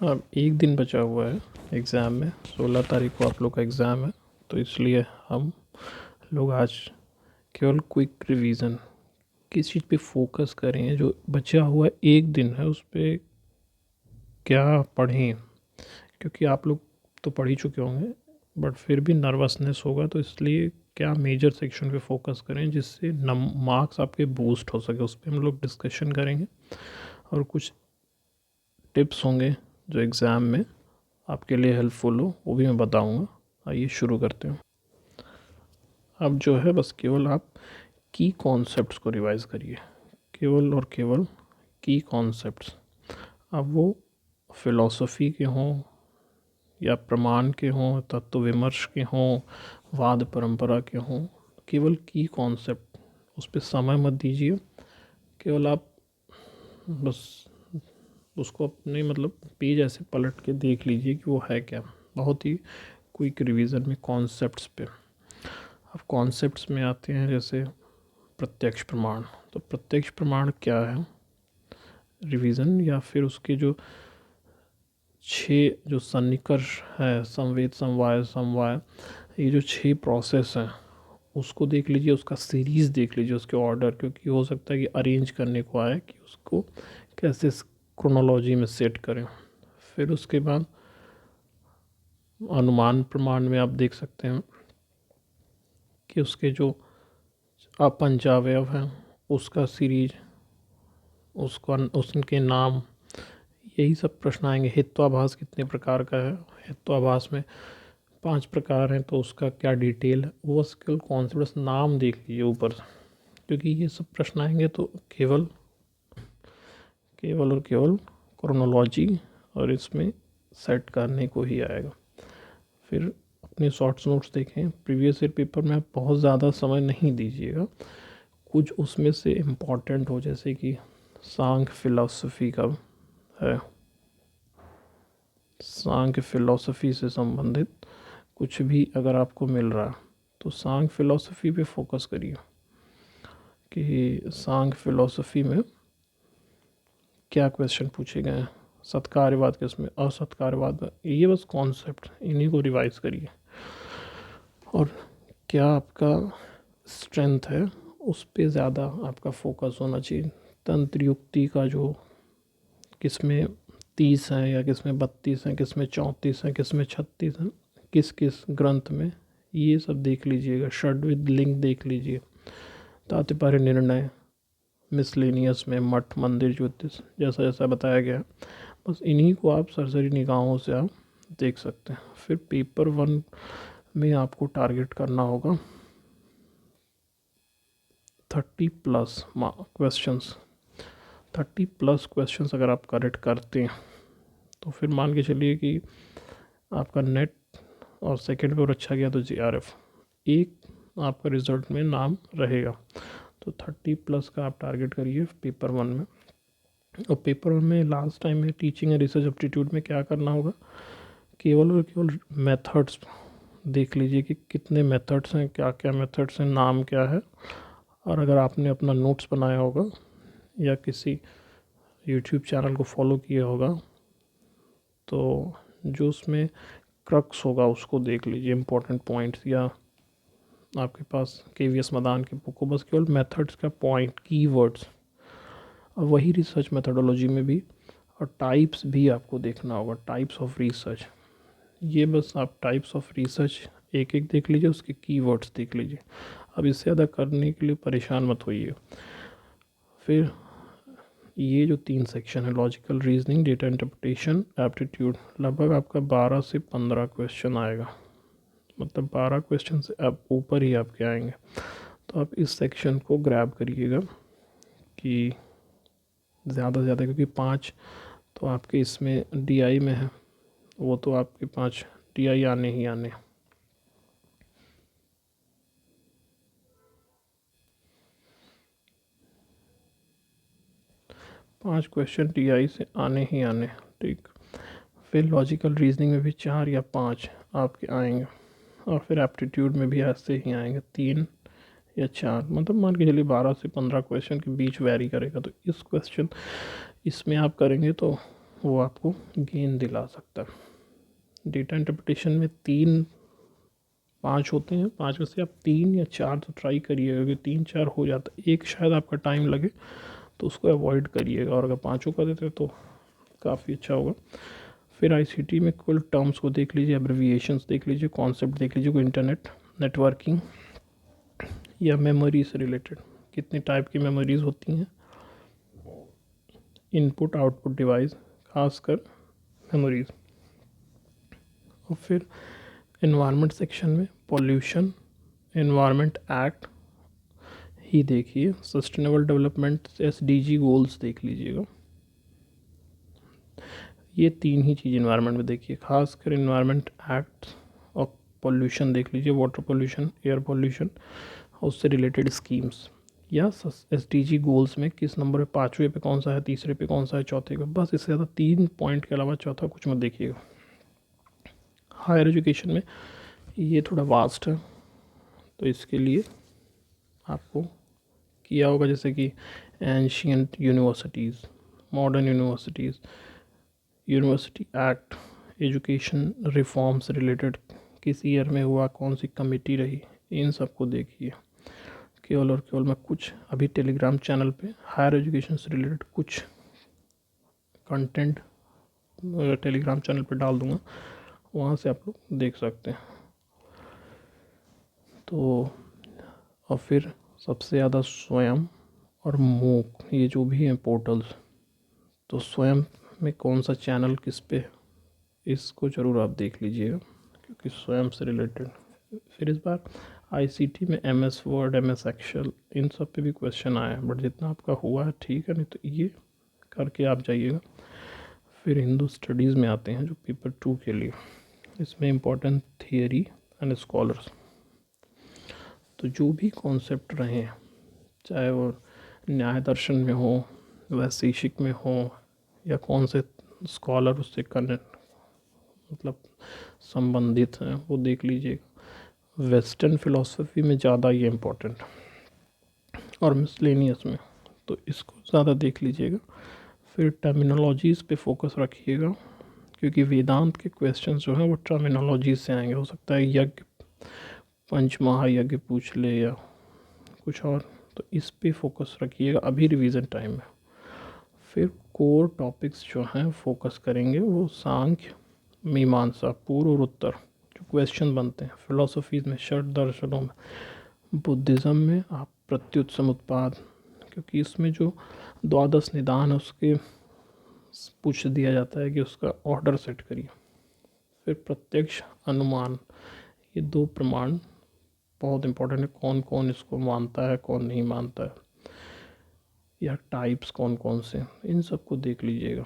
अब एक दिन बचा हुआ है एग्ज़ाम में। 16 तारीख को आप लोग का एग्ज़ाम है, तो इसलिए हम लोग आज केवल क्विक रिवीजन किस चीज़ पे फोकस करें। जो बचा हुआ एक दिन है उस पर क्या पढ़ें, क्योंकि आप लोग तो पढ़ ही चुके होंगे बट फिर भी नर्वसनेस होगा, तो इसलिए क्या मेजर सेक्शन पे फोकस करें जिससे मार्क्स आपके बूस्ट हो सके, उस पर हम लोग डिस्कशन करेंगे। और कुछ टिप्स होंगे जो एग्ज़ाम में आपके लिए हेल्पफुल हो, वो भी मैं बताऊंगा। आइए शुरू करते हैं। अब जो है बस केवल आप की कॉन्सेप्ट्स को रिवाइज करिए, केवल और केवल की कॉन्सेप्ट्स। अब वो फिलॉसफी के हों या प्रमाण के हों, तत्व विमर्श के हों, वाद परंपरा के हों, केवल की कॉन्सेप्ट, उस पर समय मत दीजिए। केवल आप बस उसको अपने पेज ऐसे पलट के देख लीजिए कि वो है क्या। बहुत ही क्विक रिवीजन में कॉन्सेप्ट्स पे। अब कॉन्सेप्ट्स में आते हैं जैसे प्रत्यक्ष प्रमाण। तो प्रत्यक्ष प्रमाण क्या है, रिवीजन या फिर उसके जो 6 जो सन्निकर्ष है, संवेद, समवाय, समवाय, ये जो 6 प्रोसेस हैं उसको देख लीजिए, उसका सीरीज़ देख लीजिए, उसके ऑर्डर, क्योंकि हो सकता है कि अरेंज करने को आए कि उसको कैसे क्रोनोलॉजी में सेट करें। फिर उसके बाद अनुमान प्रमाण में आप देख सकते हैं कि उसके जो अपंचावयव हैं उसका सीरीज, उसका उसके नाम, यही सब प्रश्न आएंगे। हेत्वाभास कितने प्रकार का है, हेत्वाभास में 5 प्रकार हैं, तो उसका क्या डिटेल है, वो केवल कॉन्सेप्ट नाम देख लीजिए ऊपर से, क्योंकि ये सब प्रश्न आएंगे तो केवल और केवल क्रोनोलॉजी और इसमें सेट करने को ही आएगा। फिर अपने शॉर्ट्स नोट्स देखें। प्रीवियस ईयर पेपर में आप बहुत ज़्यादा समय नहीं दीजिएगा, कुछ उसमें से इम्पॉर्टेंट हो, जैसे कि सांख्य फिलॉसफी का है, सांख्य फिलॉसफी से संबंधित कुछ भी अगर आपको मिल रहा है तो सांख्य फिलॉसफी पे फोकस करिए कि सांख्य फिलॉसफी में क्या क्वेश्चन पूछे गए हैं, सत्कार्यवाद किसमें, असत्कार्यवाद में, ये बस कॉन्सेप्ट, इन्हीं को रिवाइज करिए। और क्या आपका स्ट्रेंथ है उस पे ज़्यादा आपका फोकस होना चाहिए। तंत्र युक्ति का जो किसमें 30 हैं या किसमें 32 हैं, किसमें 34 हैं, किसमें 36 हैं, किस किस ग्रंथ में, ये सब देख लीजिएगा। षड्विध लिंग देख लीजिए, तात्पर्य निर्णय, मिसलेनियस में मठ मंदिर ज्योतिष, जैसा जैसा बताया गया, बस इन्हीं को आप सरसरी निगाहों से आप देख सकते हैं। फिर पेपर 1 में आपको टारगेट करना होगा 30+ क्वेश्चंस। 30+ क्वेश्चंस अगर आप करेक्ट करते हैं तो फिर मान के चलिए कि आपका नेट और सेकेंड पेपर अच्छा गया तो JRF एक आपका रिजल्ट में नाम रहेगा। तो 30+ का आप टारगेट करिए पेपर 1 में। और पेपर 1 में लास्ट टाइम में टीचिंग एंड रिसर्च एप्टीट्यूड में क्या करना होगा, केवल और केवल मेथड्स देख लीजिए कि कितने मेथड्स हैं, क्या क्या मेथड्स हैं, नाम क्या है। और अगर आपने अपना नोट्स बनाया होगा या किसी यूट्यूब चैनल को फॉलो किया होगा तो जो उसमें क्रक्स होगा उसको देख लीजिए, इम्पोर्टेंट पॉइंट्स, या आपके पास KVS मदान की बुक हो, बस केवल मेथड्स का पॉइंट, कीवर्ड्स। और वही रिसर्च मेथडोलॉजी में भी, और टाइप्स भी आपको देखना होगा, टाइप्स ऑफ रिसर्च। ये बस आप टाइप्स ऑफ रिसर्च एक एक देख लीजिए, उसके कीवर्ड्स देख लीजिए। अब इससे ज़्यादा करने के लिए परेशान मत होइए। फिर ये जो 3 सेक्शन है, logical reasoning, data interpretation, aptitude, लगभग आपका 12 से 15 क्वेश्चन आएगा, 12 क्वेश्चन से अब ऊपर ही आपके आएंगे। तो आप इस सेक्शन को ग्रैब करिएगा कि ज़्यादा से ज़्यादा, क्योंकि 5 तो आपके इसमें DI में है, वो तो आपके 5 DI आने ही आने। पाँच क्वेश्चन DI से आने ही आने, ठीक। फिर लॉजिकल रीजनिंग में भी 4 या 5 आपके आएंगे, और फिर एप्टीट्यूड में भी ऐसे ही आएंगे 3 या 4, मान के चलिए 12 से 15 क्वेश्चन के बीच वेरी करेगा। तो इसमें आप करेंगे तो वो आपको गेन दिला सकता है। डेटा इंटरप्रिटेशन में 5 होते हैं, 5 में से आप 3 या 4 तो ट्राई करिएगा, क्योंकि 3-4 हो जाता है, एक शायद आपका टाइम लगे तो उसको अवॉइड करिएगा, और अगर 5 कर देते तो काफ़ी अच्छा होगा। फिर आईसीटी में कुल टर्म्स को देख लीजिए, एब्रिविएशंस देख लीजिए, कॉन्सेप्ट देख लीजिए, कोई इंटरनेट नेटवर्किंग या मेमोरी से रिलेटेड, कितने टाइप की मेमोरीज होती हैं, इनपुट आउटपुट डिवाइस, खासकर मेमोरीज। और फिर एनवायरनमेंट सेक्शन में पॉल्यूशन, एनवायरनमेंट एक्ट ही देखिए, सस्टेनेबल डेवलपमेंट एसडीजी गोल्स देख लीजिएगा। ये 3 ही चीज़ एनवायरनमेंट में देखिए, खासकर एनवायरनमेंट एक्ट और पॉल्यूशन देख लीजिए, वाटर पॉल्यूशन, एयर पॉल्यूशन, और उससे रिलेटेड स्कीम्स, या एसडीजी गोल्स में किस नंबर पे, 5वें पे कौन सा है, तीसरे पे कौन सा है, चौथे पे, बस इससे ज़्यादा 3 पॉइंट के अलावा चौथा कुछ मत देखिएगा। हायर एजुकेशन में ये थोड़ा वास्ट है, तो इसके लिए आपको किया होगा जैसे कि ancient universities, modern universities, university act, education reform से रिलेटेड किस ईयर में हुआ, कौन सी कमेटी रही, इन सबको देखिए। केवल और केवल मैं कुछ अभी टेलीग्राम चैनल पे हायर एजुकेशन से रिलेटेड कुछ कंटेंट टेलीग्राम चैनल पे डाल दूँगा, वहाँ से आप लोग देख सकते हैं। तो और फिर सबसे ज़्यादा स्वयं और मूक, ये जो भी हैं पोर्टल्स, तो स्वयं में कौन सा चैनल किस पे, इसको ज़रूर आप देख लीजिएगा, क्योंकि स्वयं से रिलेटेड। फिर इस बार आईसीटी में एमएस वर्ड, एमएस एक्सेल, इन सब पे भी क्वेश्चन आया है, बट जितना आपका हुआ है ठीक है, नहीं तो ये करके आप जाइएगा। फिर हिंदू स्टडीज़ में आते हैं जो पेपर 2 के लिए, इसमें इम्पोर्टेंट थियरी एंड स्कॉलर्स, तो जो भी कॉन्सेप्ट रहे हैं, चाहे वो न्याय दर्शन में हो, वैशेषिक में हो, या कौन से स्कॉलर उससे कनेक्ट मतलब संबंधित हैं, वो देख लीजिएगा। वेस्टर्न फिलॉसफी में ज़्यादा ये इम्पोर्टेंट, और मिसलेनियस में, तो इसको ज़्यादा देख लीजिएगा। फिर टर्मिनोलॉजीज़ पे फोकस रखिएगा, क्योंकि वेदांत के क्वेश्चंस जो हैं वो टर्मिनोलॉजीज से आएंगे। हो सकता है यज्ञ, पंच महायज्ञ पूछ ले या कुछ और, तो इस पे फोकस रखिएगा अभी रिवीजन टाइम में। फिर कोर टॉपिक्स जो हैं फोकस करेंगे वो सांख्य, मीमांसा, पूर्व और उत्तर जो क्वेश्चन बनते हैं। फिलोसफीज़ में षट दर्शनों में, बुद्धिज़्म में आप प्रत्युत समुत्पाद, क्योंकि इसमें जो द्वादश निदान है उसके पूछ दिया जाता है कि उसका ऑर्डर सेट करिए। फिर प्रत्यक्ष अनुमान, ये 2 प्रमाण बहुत इंपॉर्टेंट है, कौन कौन इसको मानता है, कौन नहीं मानता है, या टाइप्स कौन कौन से, इन सबको देख लीजिएगा।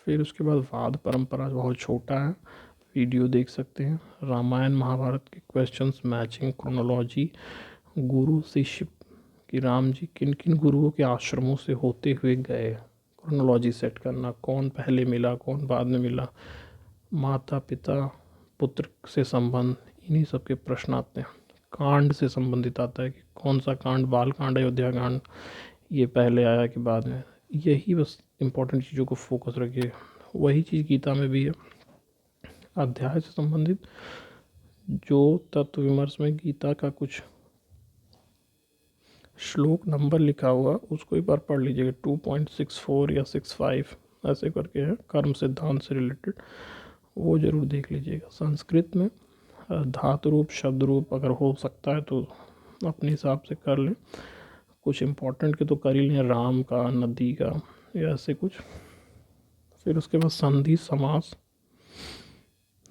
फिर उसके बाद वाद परंपरा बहुत छोटा है, वीडियो देख सकते हैं। रामायण महाभारत के क्वेश्चंस, मैचिंग, क्रोनोलॉजी, गुरु शिष्य कि राम जी किन किन गुरुओं के आश्रमों से होते हुए गए, क्रोनोलॉजी सेट करना, कौन पहले मिला, कौन बाद में मिला, माता पिता पुत्र से संबंध, इन्हीं सब के प्रश्न आते हैं। कांड से संबंधित आता है कि कौन सा कांड, बाल कांड, अयोध्या कांड, ये पहले आया कि बाद में, यही बस इम्पोर्टेंट चीज़ों को फोकस रखिए। वही चीज़ गीता में भी है, अध्याय से संबंधित जो तत्व विमर्श में गीता का कुछ श्लोक नंबर लिखा हुआ, उसको एक बार पढ़ लीजिएगा, 2.64 या 65 ऐसे करके है, कर्म सिद्धांत से रिलेटेड, वो ज़रूर देख लीजिएगा। संस्कृत में धातु रूप, शब्द रूप अगर हो सकता है तो अपने हिसाब से कर लें, कुछ इम्पोर्टेंट के तो कर ही लें, राम का, नदी का, या ऐसे कुछ। फिर उसके बाद संधि, समास,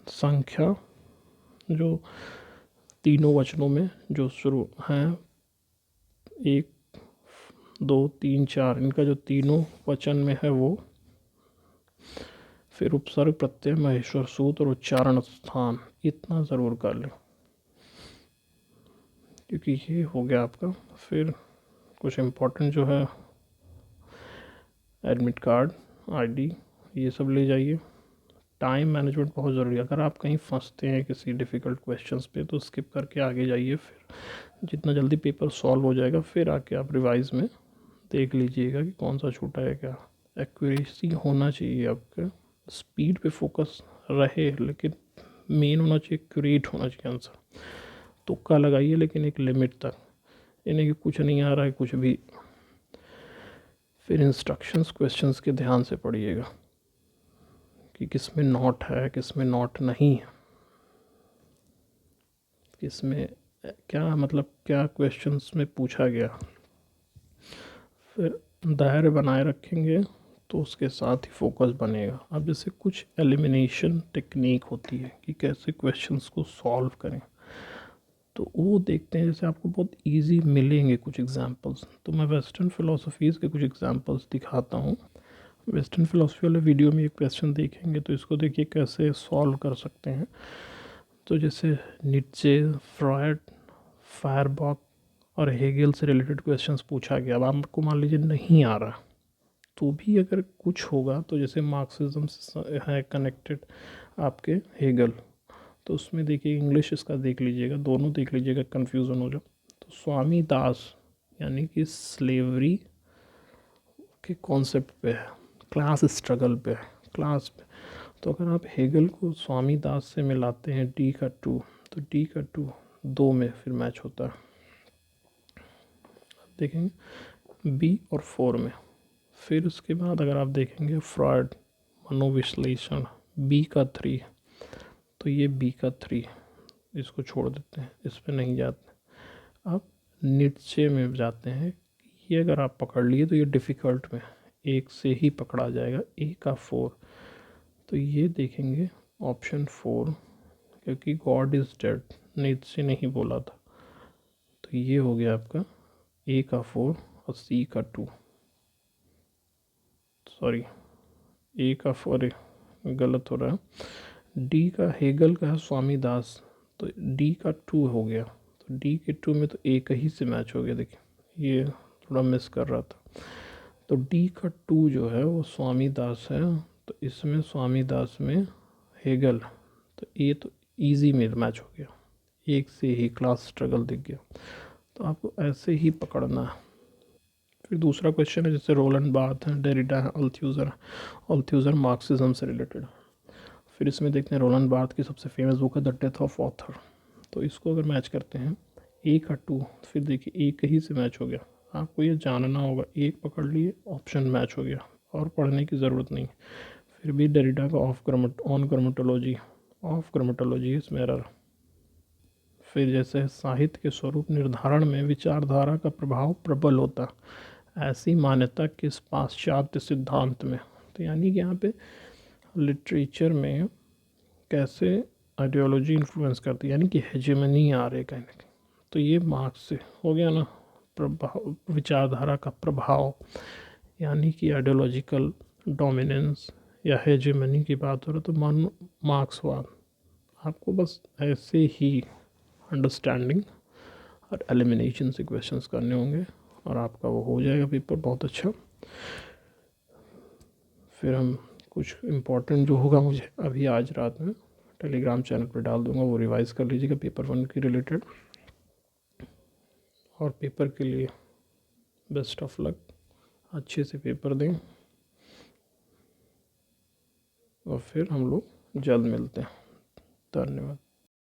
संख्या, जो तीनों वचनों में जो शुरू हैं, 1 2 3 4, इनका जो तीनों वचन में है वो। फिर उपसर्ग, प्रत्यय, महेश्वर सूत्र और उच्चारण स्थान, इतना ज़रूर कर लें, क्योंकि ये हो गया आपका। फिर कुछ इम्पोर्टेंट जो है, एडमिट कार्ड, आईडी, ये सब ले जाइए। टाइम मैनेजमेंट बहुत ज़रूरी है, अगर आप कहीं फंसते हैं किसी डिफ़िकल्ट क्वेश्चंस पे तो स्किप करके आगे जाइए, फिर जितना जल्दी पेपर सॉल्व हो जाएगा फिर आके आप रिवाइज में देख लीजिएगा कि कौन सा छूटा है क्या। एक्यूरेसी होना चाहिए आपका, स्पीड पे फोकस रहे लेकिन मेन होना चाहिए, एक्यूरेट होना चाहिए आंसर। तुक्का लगाइए लेकिन एक लिमिट तक, यानी कि कुछ नहीं आ रहा है कुछ भी। फिर इंस्ट्रक्शंस क्वेश्चंस के ध्यान से पढ़िएगा कि किस में नॉट है, किस में नॉट नहीं है, किस में क्या, मतलब क्या क्वेश्चंस में पूछा गया। फिर दायरे बनाए रखेंगे तो उसके साथ ही फोकस बनेगा। अब जैसे कुछ एलिमिनेशन टेक्निक होती है कि कैसे क्वेश्चंस को सॉल्व करें, तो वो देखते हैं। जैसे आपको बहुत इजी मिलेंगे कुछ एग्जांपल्स, तो मैं वेस्टर्न फ़िलासफ़ीज़ के कुछ एग्जांपल्स दिखाता हूँ। वेस्टर्न फ़िलासफ़ी वाले वीडियो में एक क्वेश्चन देखेंगे तो इसको देखिए कैसे सॉल्व कर सकते हैं। तो जैसे नीचे, फ्रॉयड, फायरबॉक और हेगल से रिलेटेड क्वेश्चंस पूछा गया। अब आपको मान लीजिए नहीं आ रहा, तो भी अगर कुछ होगा, तो जैसे मार्क्सिज्म से है कनेक्टेड आपके हेगल, तो उसमें देखिए इंग्लिश इसका देख लीजिएगा, दोनों देख लीजिएगा, कन्फ्यूज़न हो जाए। तो स्वामी दास यानी कि स्लेवरी के कॉन्सेप्ट पे है, क्लास स्ट्रगल पे है, क्लास पे। तो अगर आप हेगल को स्वामी दास से मिलाते हैं डी का 2, तो डी का 2 2 में फिर मैच होता है। देखेंगे बी और 4 में। फिर उसके बाद अगर आप देखेंगे फ्रॉयड, मनोविश्लेषण, बी का 3, तो ये बी का 3, इसको छोड़ देते हैं, इस पर नहीं जाते। अब नीचे में जाते हैं, ये अगर आप पकड़ लिए तो ये डिफ़िकल्ट में एक से ही पकड़ा जाएगा, ए का 4, तो ये देखेंगे ऑप्शन 4, क्योंकि गॉड इज़ डेड नीचे नहीं बोला था, तो ये हो गया आपका ए का 4 और सी का 2, सॉरी ए का 4 गलत हो रहा है, डी का हेगल का है स्वामी दास, तो डी का 2 हो गया, तो डी के 2 में तो ए का ही से मैच हो गया। देखिए ये थोड़ा मिस कर रहा था, तो डी का 2 जो है वो स्वामी दास है, तो इसमें स्वामी दास में हेगल, तो ये तो इजी में मैच हो गया, एक से ही क्लास स्ट्रगल दिख गया। तो आपको ऐसे ही पकड़ना है। फिर दूसरा क्वेश्चन है जैसे रोलैंड बार्थ है, डेरिडा है, अल्थ्यूज़र मार्क्सिज्म से रिलेटेड। फिर इसमें देखते हैं रोलैंड बार्थ की सबसे फेमस बुक है द डेथ ऑफ ऑथर, तो इसको अगर मैच करते हैं ए का 2, फिर देखिए एक ही से मैच हो गया। आपको ये जानना होगा, एक पकड़ लिए ऑप्शन मैच हो गया और पढ़ने की ज़रूरत नहीं। फिर भी डेरिडा का ऑन ग्रामेटोलॉजी इज मिरर। फिर जैसे साहित्य के स्वरूप निर्धारण में विचारधारा का प्रभाव प्रबल होता, ऐसी मान्यता किस पाश्चात्य सिद्धांत में। तो यानी कि यहाँ पे लिटरेचर में कैसे आइडियोलॉजी इन्फ्लुएंस करती है, यानी कि हेजेमनी आ रही है कहीं ना कहीं। तो ये मार्क्स से हो गया ना, प्रभाव, विचारधारा का प्रभाव, यानी कि आइडियोलॉजिकल डोमिनेंस या हेजेमनी की बात हो रही, तो मानो मार्क्सवाद। आपको बस ऐसे ही अंडरस्टैंडिंग और एलिमिनेशन से क्वेश्चंस करने होंगे और आपका वो हो जाएगा पेपर बहुत अच्छा। फिर हम कुछ इम्पोर्टेंट जो होगा मुझे अभी आज रात में टेलीग्राम चैनल पर डाल दूंगा, वो रिवाइज़ कर लीजिएगा पेपर 1 के रिलेटेड। और पेपर के लिए बेस्ट ऑफ लक, अच्छे से पेपर दें और फिर हम लोग जल्द मिलते हैं। धन्यवाद।